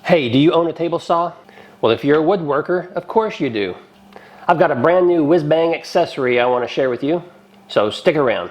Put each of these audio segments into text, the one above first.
Hey, do you own a table saw? Well, if you're a woodworker, of course you do. I've got a brand new whiz-bang accessory I want to share with you, so stick around.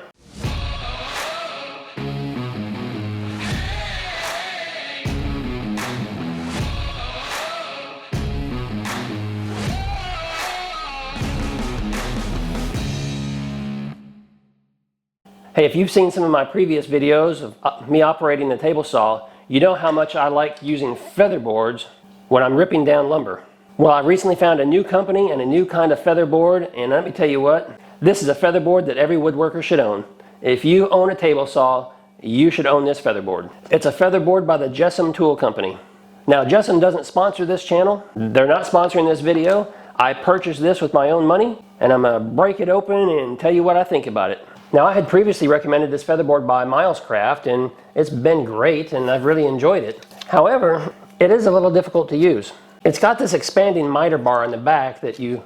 Hey, if you've seen some of my previous videos of me operating the table saw, you know how much I like using featherboards when I'm ripping down lumber. Well, I recently found a new company and a new kind of featherboard, and let me tell you what, this is a featherboard that every woodworker should own. If you own a table saw, you should own this featherboard. It's a featherboard by the Jessem tool company. Now, Jessem doesn't sponsor this channel. They're not sponsoring this video. I purchased this with my own money, and I'm gonna break it open and tell you what I think about it. Now, I had previously recommended this featherboard by Miles Craft, and it's been great, and I've really enjoyed it. However, it is a little difficult to use. It's got this expanding miter bar on the back that you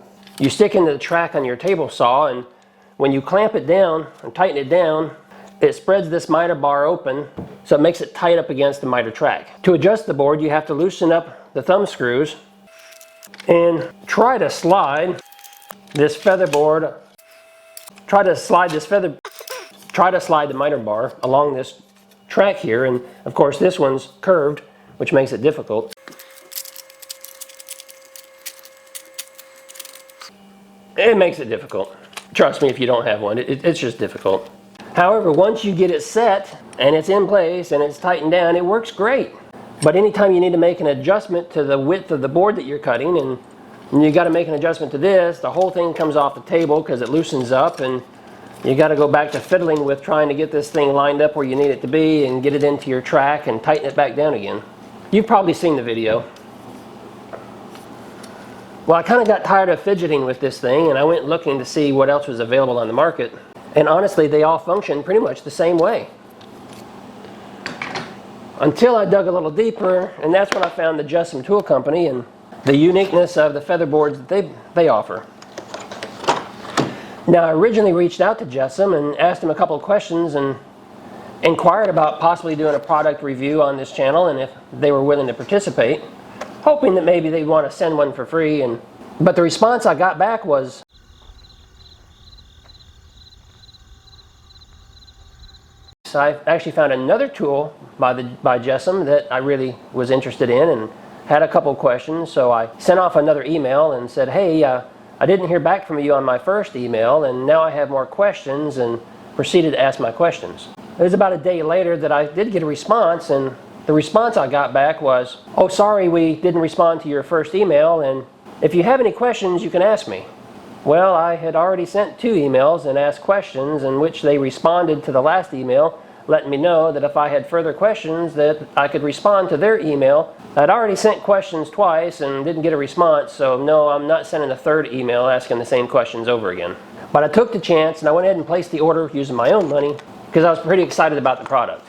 stick into the track on your table saw, and when you clamp it down and tighten it down, it spreads this miter bar open, so it makes it tight up against the miter track. To adjust the board, you have to loosen up the thumb screws and try to slide this featherboard. Try to slide the miter bar along this track here, and of course this one's curved, which makes it difficult. It makes it difficult. Trust me, if you don't have one, it's just difficult. However, once you get it set and it's in place and it's tightened down, it works great. But anytime you need to make an adjustment to the width of the board that you're cutting, and you got to make an adjustment to this, the whole thing comes off the table because it loosens up, and you got to go back to fiddling with trying to get this thing lined up where you need it to be and get it into your track and tighten it back down again. You've probably seen the video. Well, I kind of got tired of fidgeting with this thing, and I went looking to see what else was available on the market. And honestly, they all function pretty much the same way. Until I dug a little deeper, and that's when I found the Jessem Tool Company and the uniqueness of the featherboards that they offer. Now, I originally reached out to Jessem and asked him a couple of questions and inquired about possibly doing a product review on this channel, and if they were willing to participate, hoping that maybe they'd want to send one for free. But the response I got back was, so I actually found another tool by Jessem that I really was interested in and had a couple questions. So I sent off another email and said, hey, I didn't hear back from you on my first email, and now I have more questions, and proceeded to ask my questions. It was about a day later that I did get a response, and the response I got back was, oh, sorry, we didn't respond to your first email, and if you have any questions, you can ask me. Well, I had already sent 2 emails and asked questions, in which they responded to the last email, letting me know that if I had further questions that I could respond to their email. I'd already sent questions twice and didn't get a response, so no, I'm not sending a third email asking the same questions over again. But I took the chance and I went ahead and placed the order using my own money because I was pretty excited about the product.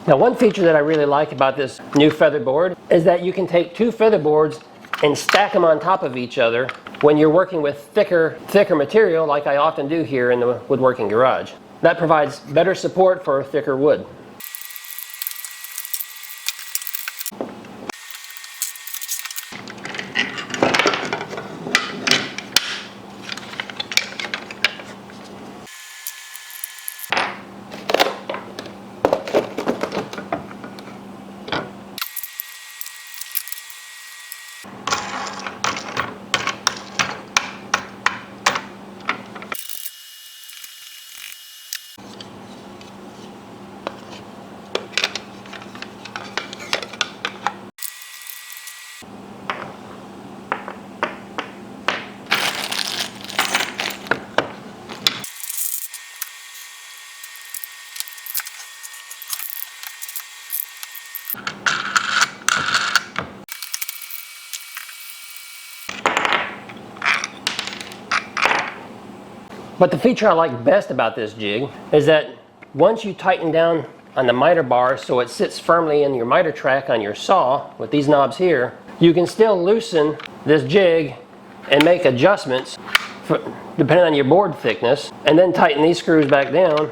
Now, one feature that I really like about this new featherboard is that you can take 2 featherboards and stack them on top of each other when you're working with thicker material, like I often do here in the woodworking garage. That provides better support for thicker wood. But the feature I like best about this jig is that once you tighten down on the miter bar so it sits firmly in your miter track on your saw with these knobs here, you can still loosen this jig and make adjustments depending on your board thickness, and then tighten these screws back down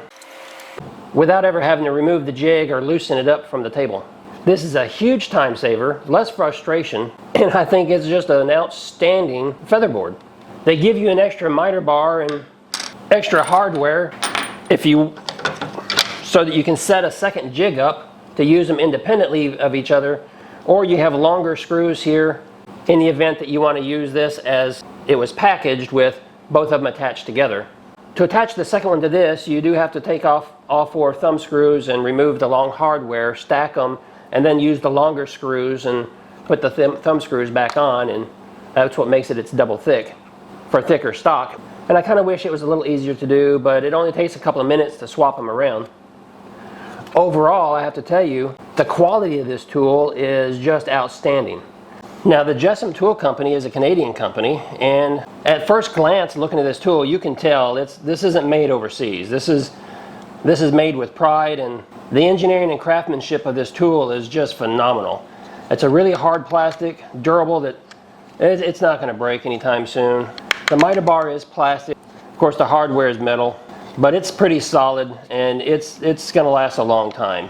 without ever having to remove the jig or loosen it up from the table. This is a huge time saver, less frustration, and I think it's just an outstanding featherboard. They give you an extra miter bar and extra hardware so that you can set a second jig up to use them independently of each other, or you have longer screws here in the event that you want to use this as it was packaged with both of them attached together. To attach the second one to this, you do have to take off all 4 thumb screws and remove the long hardware, stack them, and then use the longer screws and put the thumb screws back on, and that's what makes it it's double thick for thicker stock. And I kind of wish it was a little easier to do, but it only takes a couple of minutes to swap them around. Overall, I have to tell you, the quality of this tool is just outstanding. Now, the Jessem tool company is a Canadian company, and at first glance looking at this tool, you can tell this isn't made overseas. This is made with pride, and the engineering and craftsmanship of this tool is just phenomenal. It's a really hard plastic, durable, that it's not going to break anytime soon. The miter bar is plastic. Of course, the hardware is metal, but it's pretty solid, and it's going to last a long time.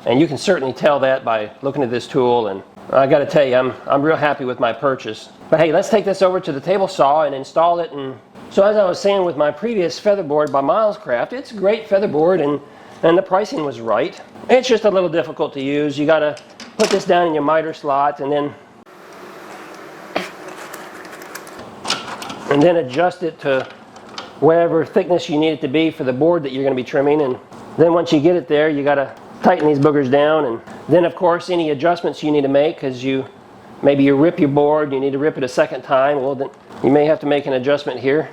And you can certainly tell that by looking at this tool, and I got to tell you, I'm real happy with my purchase. But hey, let's take this over to the table saw and install it. And so, as I was saying with my previous featherboard by Milescraft, it's a great featherboard, and the pricing was right. It's just a little difficult to use. You got to put this down in your miter slot and then adjust it to whatever thickness you need it to be for the board that you're going to be trimming. And then once you get it there, you got to tighten these boogers down, and then of course any adjustments you need to make, because maybe you rip your board, you need to rip it a second time. Well, then you may have to make an adjustment here.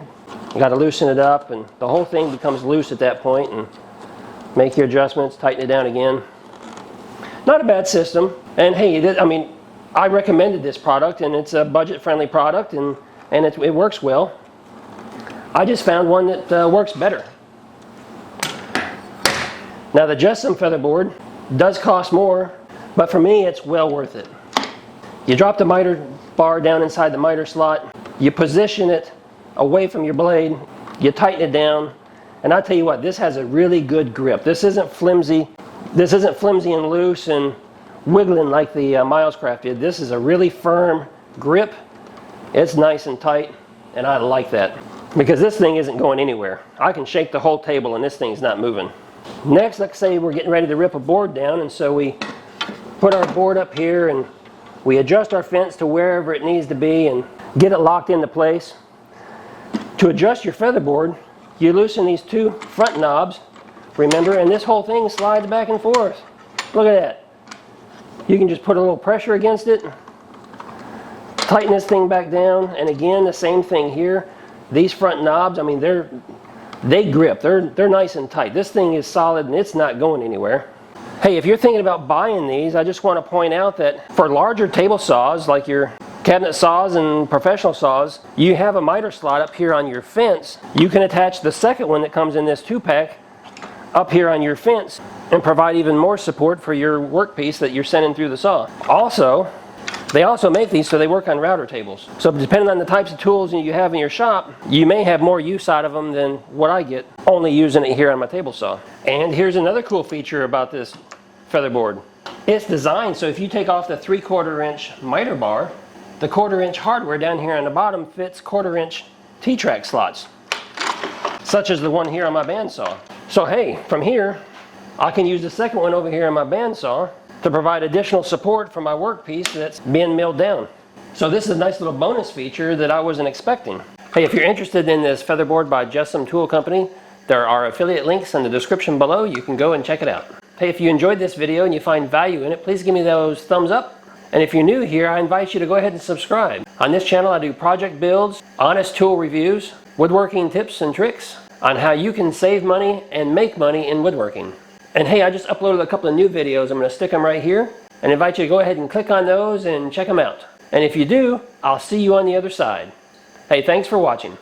You got to loosen it up, and the whole thing becomes loose at that point, and make your adjustments, tighten it down again. Not a bad system. And hey, I mean, I recommended this product, and it's a budget-friendly product, and it works well. I just found one that works better. Now, the Jessem featherboard does cost more, but for me it's well worth it. You drop the miter bar down inside the miter slot, you position it away from your blade, you tighten it down, and I'll tell you what, this has a really good grip. This isn't flimsy. This isn't flimsy and loose and wiggling like the Milescraft did. This is a really firm grip. It's nice and tight, and I like that, because this thing isn't going anywhere. I can shake the whole table and this thing's not moving. Next, let's say we're getting ready to rip a board down, and so we put our board up here and we adjust our fence to wherever it needs to be and get it locked into place. To adjust your featherboard, you loosen these 2 front knobs, remember, and this whole thing slides back and forth. Look at that. You can just put a little pressure against it, tighten this thing back down, and again, the same thing here. These front knobs, I mean, they grip. They're nice and tight. This thing is solid and it's not going anywhere. Hey, if you're thinking about buying these, I just want to point out that for larger table saws, like your cabinet saws and professional saws, you have a miter slot up here on your fence. You can attach the second one that comes in this 2-pack up here on your fence and provide even more support for your workpiece that you're sending through the saw. Also, they also make these so they work on router tables. So depending on the types of tools you have in your shop, you may have more use out of them than what I get only using it here on my table saw. And here's another cool feature about this featherboard. It's designed so if you take off the 3/4 inch miter bar, the 1/4 inch hardware down here on the bottom fits 1/4 inch T-track slots, such as the one here on my bandsaw. So hey, from here, I can use the second one over here on my bandsaw to provide additional support for my workpiece that's being milled down. So this is a nice little bonus feature that I wasn't expecting. Hey, if you're interested in this featherboard by Jessem Tool Company, there are affiliate links in the description below. You can go and check it out. Hey, if you enjoyed this video and you find value in it, please give me those thumbs up. And if you're new here, I invite you to go ahead and subscribe. On this channel, I do project builds, honest tool reviews, woodworking tips and tricks on how you can save money and make money in woodworking. And hey, I just uploaded a couple of new videos. I'm going to stick them right here and invite you to go ahead and click on those and check them out. And if you do, I'll see you on the other side. Hey, thanks for watching.